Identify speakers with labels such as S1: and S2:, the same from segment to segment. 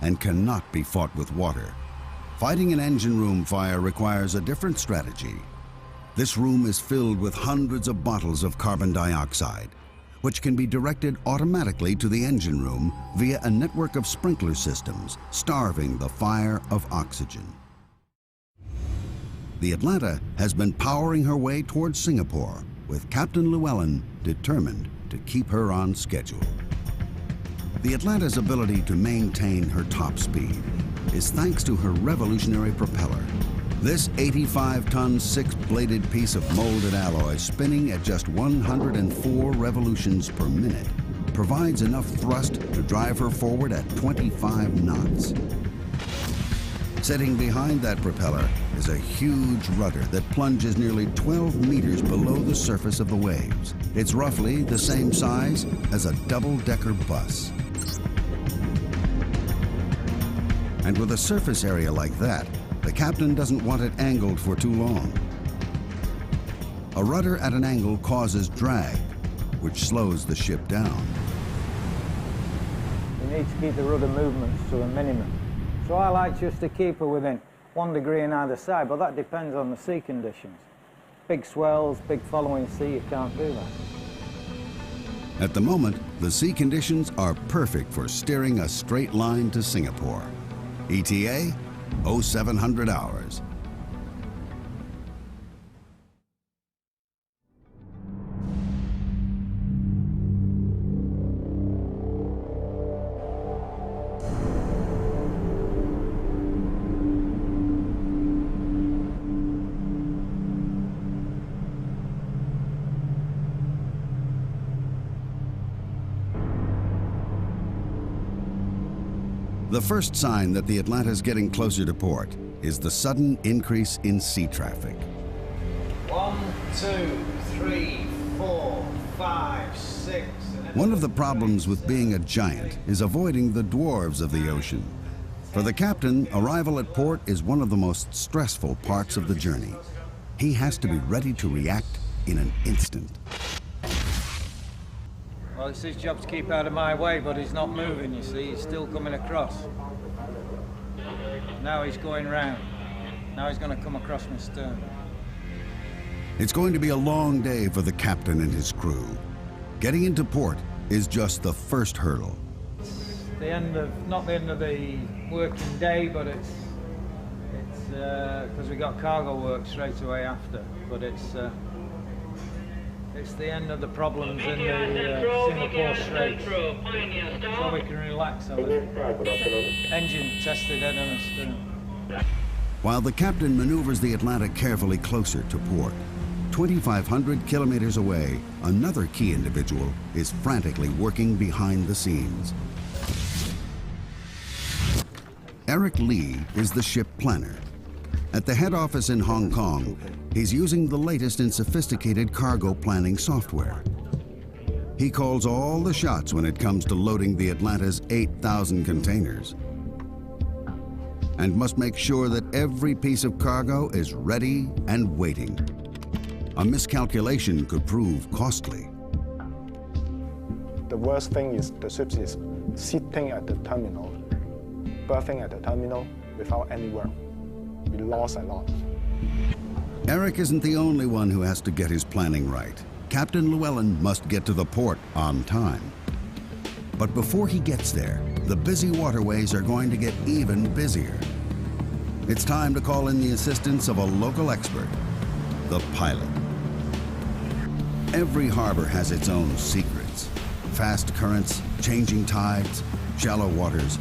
S1: and cannot be fought with water. Fighting an engine room fire requires a different strategy. This room is filled with hundreds of bottles of carbon dioxide, which can be directed automatically to the engine room via a network of sprinkler systems, starving the fire of oxygen. The Atlanta has been powering her way towards Singapore, with Captain Llewellyn determined to keep her on schedule. The Atlanta's ability to maintain her top speed is thanks to her revolutionary propeller. This 85-ton, six-bladed piece of molded alloy spinning at just 104 revolutions per minute provides enough thrust to drive her forward at 25 knots. Sitting behind that propeller is a huge rudder that plunges nearly 12 meters below the surface of the waves. It's roughly the same size as a double-decker bus. And with a surface area like that, the captain doesn't want it angled for too long. A rudder at an angle causes drag, which slows the ship down.
S2: You need to keep the rudder movements to a minimum. So I like just to keep her within 1 degree on either side, but that depends on the sea conditions. Big swells, big following sea, you can't do that.
S1: At the moment, the sea conditions are perfect for steering a straight line to Singapore. ETA, 0700 hours. The first sign that the Atlanta's getting closer to port is the sudden increase in sea traffic.
S2: 1, 2, 3, 4, 5, 6.
S1: One of the problems with being a giant is avoiding the dwarves of the ocean. For the captain, arrival at port is one of the most stressful parts of the journey. He has to be ready to react in an instant.
S2: Well, it's his job to keep out of my way, but he's not moving, you see. He's still coming across. Now he's going round. Now he's going to come across my stern.
S1: It's going to be a long day for the captain and his crew. Getting into port is just the first hurdle.
S2: It's the end of, not the end of the working day, but it's because we got cargo work straight away after, but it's the end of the problems in the Singapore Straits. So we can relax a little. Engine tested head on stern.
S1: While the captain maneuvers the Atlanta carefully closer to port, 2,500 kilometers away, another key individual is frantically working behind the scenes. Eric Lee is the ship planner. At the head office in Hong Kong, he's using the latest in sophisticated cargo planning software. He calls all the shots when it comes to loading the Atlanta's 8,000 containers, and must make sure that every piece of cargo is ready and waiting. A miscalculation could prove costly.
S3: The worst thing is the ship is sitting at the terminal, berthing at the terminal without any work. We lost a lot.
S1: Eric isn't the only one who has to get his planning right. Captain Llewellyn must get to the port on time. But before he gets there, the busy waterways are going to get even busier. It's time to call in the assistance of a local expert, the pilot. Every harbor has its own secrets. Fast currents, changing tides, shallow waters.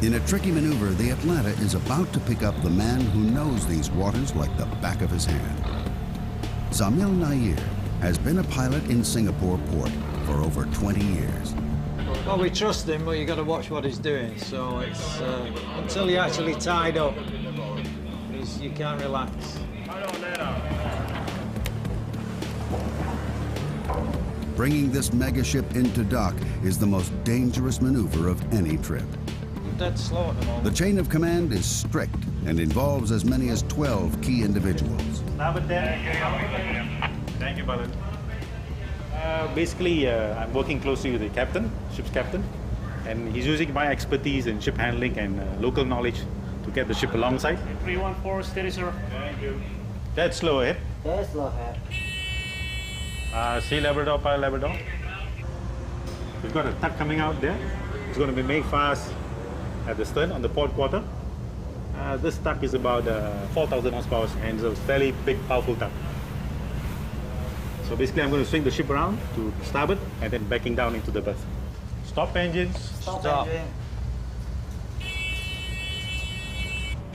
S1: In a tricky maneuver, the Atlanta is about to pick up the man who knows these waters like the back of his hand. Zamil Nair has been a pilot in Singapore port for over 20 years.
S2: Well, we trust him, but you got to watch what he's doing. So it's until you're actually tied up, you can't relax.
S1: Bringing this megaship into dock is the most dangerous maneuver of any trip.
S2: Dead slow at the moment.
S1: The chain of command is strict and involves as many as 12 key individuals.
S4: Thank you, brother. Basically, I'm working closely with the captain, ship's captain, And he's using my expertise in ship handling and local knowledge to get the ship alongside.
S5: 314, steady, sir.
S4: Thank you. Dead slow ahead.
S2: Dead slow ahead.
S4: Sea Labrador, Pilot Labrador. We've got a tug coming out there. It's going to be made fast at the stern on the port quarter. This tug is about 4,000 horsepower and it's a fairly big, powerful tug. So basically I'm going to swing the ship around to starboard and then backing down into the berth. Stop engines.
S2: Stop. Engine.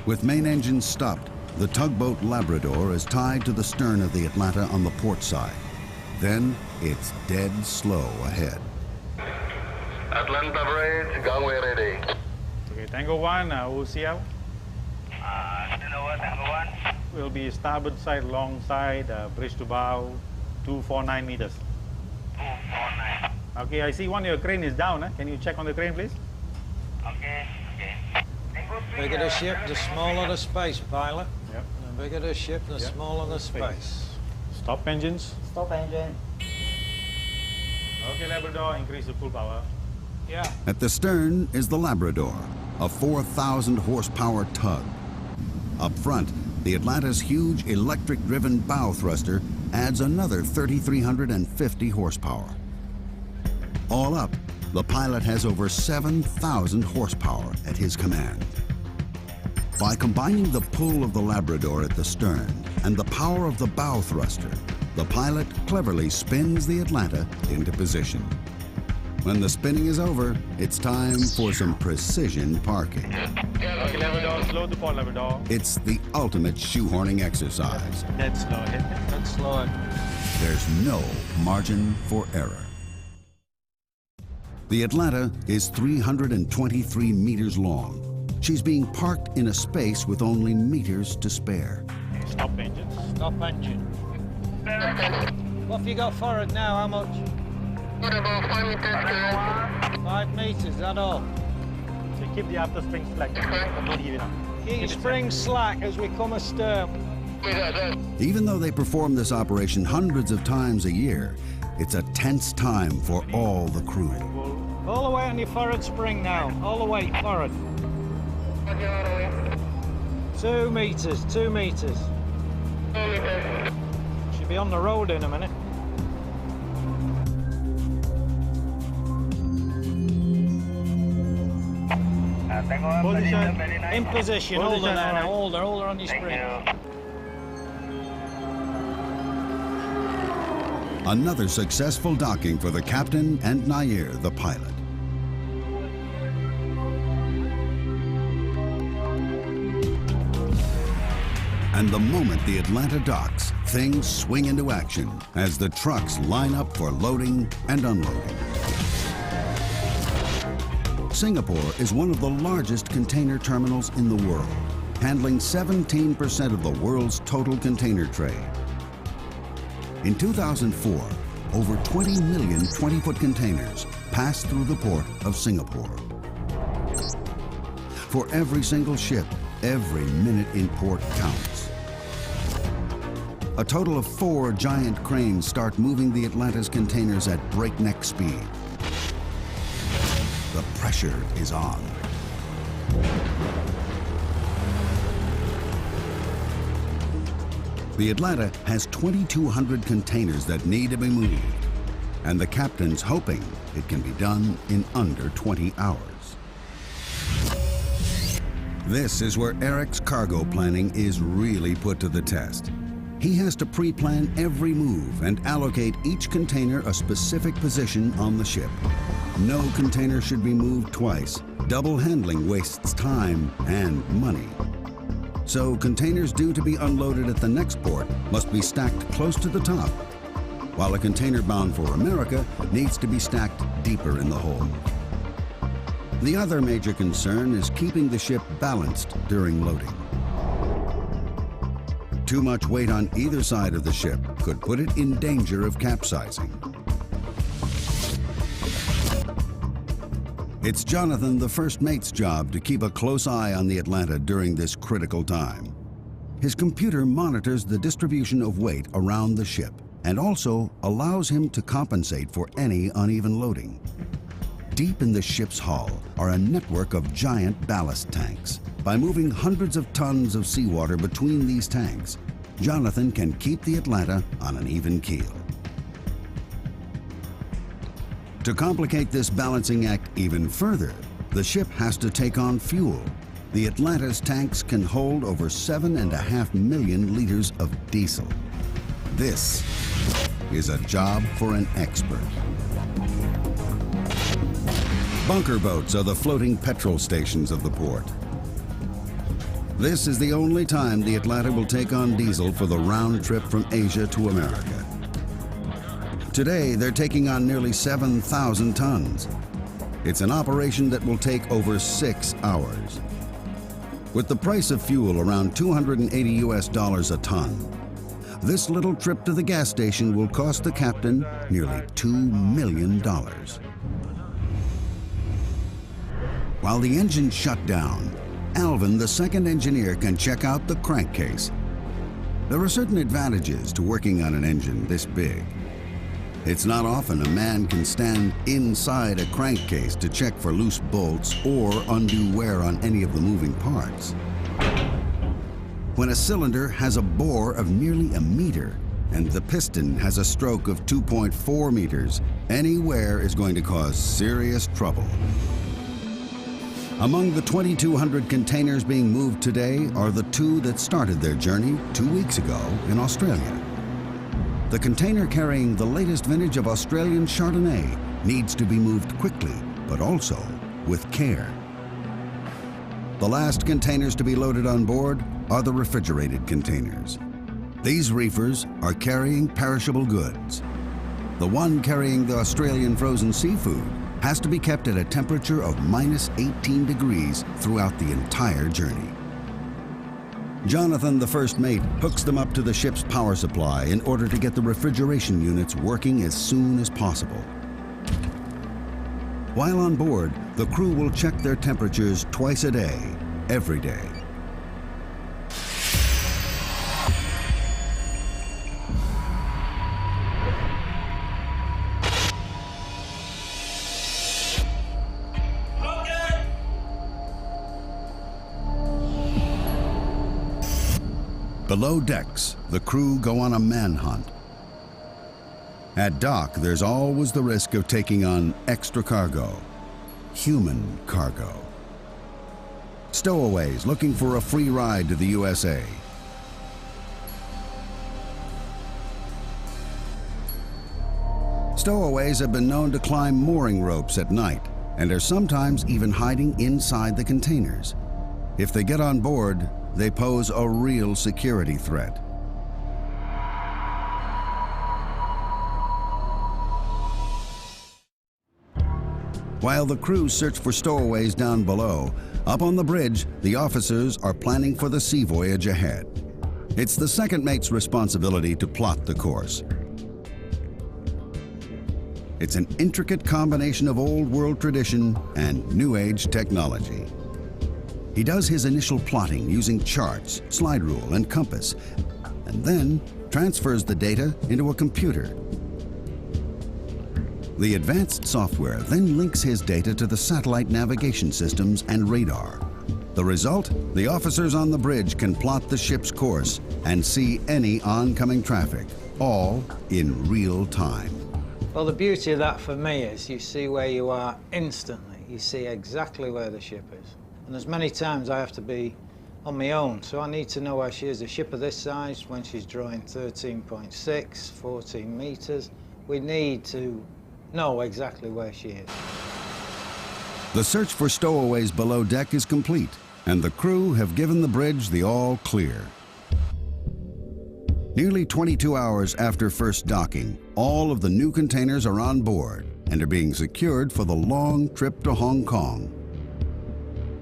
S1: With main engines stopped, the tugboat Labrador is tied to the stern of the Atlanta on the port side. Then it's dead slow ahead.
S6: Atlanta bridge, gangway ready.
S4: Okay, Tango 1, OOCL.
S6: Tango 1.
S4: Will be starboard side, long side, bridge to bow, 249 meters.
S6: 249.
S4: Okay, I see one of your crane is down. Can you check on the crane, please?
S6: Okay.
S2: Bigger the ship, the smaller the space, pilot.
S4: Yep.
S2: The bigger the ship, the
S4: Yep.
S2: smaller the space.
S4: Stop engines.
S2: Stop engine.
S4: Okay, Labrador, increase the full power.
S2: Yeah.
S1: At the stern is the Labrador, a 4,000 horsepower tug. Up front, the Atlanta's huge electric-driven bow thruster adds another 3,350 horsepower. All up, the pilot has over 7,000 horsepower at his command. By combining the pull of the Labrador at the stern and the power of the bow thruster, the pilot cleverly spins the Atlanta into position. When the spinning is over, it's time for some precision parking.
S4: Okay, Labrador, slow the port, Labrador.
S1: It's the ultimate shoehorning exercise.
S4: Dead slow ahead.
S2: Dead slow.
S1: There's no margin for error. The Atlanta is 323 meters long. She's being parked in a space with only meters to spare.
S4: Stop engines.
S2: Stop engine. What have you got forward now? How much?
S6: What about 5 meters?
S2: 5 meters, that all?
S4: So keep the after spring slack. Don't leave it up.
S2: Keep your spring slack as we come astern.
S1: Even though they perform this operation hundreds of times a year, it's a tense time for all the crew.
S2: All the way on your forward spring now. All the way forward. 2 meters, 2 meters. Should be on the road in a minute.
S4: Position.
S2: In position, hold her there now, hold her on your spring.
S1: Another successful docking for the captain and Nair, the pilot. And the moment the Atlanta docks, things swing into action as the trucks line up for loading and unloading. Singapore is one of the largest container terminals in the world, handling 17% of the world's total container trade. In 2004, over 20 million 20-foot containers passed through the port of Singapore. For every single ship, every minute in port counts. A total of 4 giant cranes start moving the Atlanta's containers at breakneck speed. The pressure is on. The Atlanta has 2,200 containers that need to be moved, and the captain's hoping it can be done in under 20 hours. This is where Eric's cargo planning is really put to the test. He has to pre-plan every move and allocate each container a specific position on the ship. No container should be moved twice. Double handling wastes time and money. So containers due to be unloaded at the next port must be stacked close to the top, while a container bound for America needs to be stacked deeper in the hold. The other major concern is keeping the ship balanced during loading. Too much weight on either side of the ship could put it in danger of capsizing. It's Jonathan, the first mate's job to keep a close eye on the Atlanta during this critical time. His computer monitors the distribution of weight around the ship and also allows him to compensate for any uneven loading. Deep in the ship's hull are a network of giant ballast tanks. By moving hundreds of tons of seawater between these tanks, Jonathan can keep the Atlanta on an even keel. To complicate this balancing act even further, the ship has to take on fuel. The Atlanta's tanks can hold over 7.5 million liters of diesel. This is a job for an expert. Bunker boats are the floating petrol stations of the port. This is the only time the Atlanta will take on diesel for the round trip from Asia to America. Today, they're taking on nearly 7,000 tons. It's an operation that will take over 6 hours. With the price of fuel around $280 a ton, this little trip to the gas station will cost the captain nearly $2 million. While the engine's shut down, Alvin, the second engineer, can check out the crankcase. There are certain advantages to working on an engine this big. It's not often a man can stand inside a crankcase to check for loose bolts or undue wear on any of the moving parts. When a cylinder has a bore of nearly a meter and the piston has a stroke of 2.4 meters, any wear is going to cause serious trouble. Among the 2,200 containers being moved today are the 2 that started their journey 2 weeks ago in Australia. The container carrying the latest vintage of Australian Chardonnay needs to be moved quickly, but also with care. The last containers to be loaded on board are the refrigerated containers. These reefers are carrying perishable goods. The one carrying the Australian frozen seafood has to be kept at a temperature of -18 degrees throughout the entire journey. Jonathan, the first mate, hooks them up to the ship's power supply in order to get the refrigeration units working as soon as possible. While on board, the crew will check their temperatures twice a day, every day. Below decks, the crew go on a manhunt. At dock, there's always the risk of taking on extra cargo, human cargo. Stowaways looking for a free ride to the USA. Stowaways have been known to climb mooring ropes at night and are sometimes even hiding inside the containers. If they get on board, they pose a real security threat. While the crews search for stowaways down below, up on the bridge, the officers are planning for the sea voyage ahead. It's the second mate's responsibility to plot the course. It's an intricate combination of old world tradition and new age technology. He does his initial plotting using charts, slide rule, and compass, and then transfers the data into a computer. The advanced software then links his data to the satellite navigation systems and radar. The result? The officers on the bridge can plot the ship's course and see any oncoming traffic, all in real time.
S2: Well, the beauty of that for me is you see where you are instantly. You see exactly where the ship is. And there's many times I have to be on my own, so I need to know where she is. A ship of this size, when she's drawing 13.6, 14 meters, we need to know exactly where she is.
S1: The search for stowaways below deck is complete, and the crew have given the bridge the all clear. Nearly 22 hours after first docking, all of the new containers are on board and are being secured for the long trip to Hong Kong.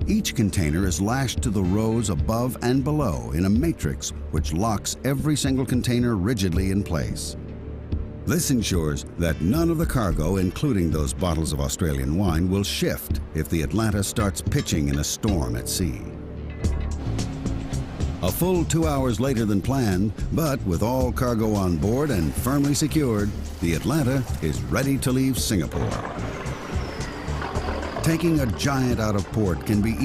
S1: Each container is lashed to the rows above and below in a matrix which locks every single container rigidly in place. This ensures that none of the cargo, including those bottles of Australian wine, will shift if the Atlanta starts pitching in a storm at sea. A full 2 hours later than planned, but with all cargo on board and firmly secured, the Atlanta is ready to leave Singapore. Taking a giant out of port can be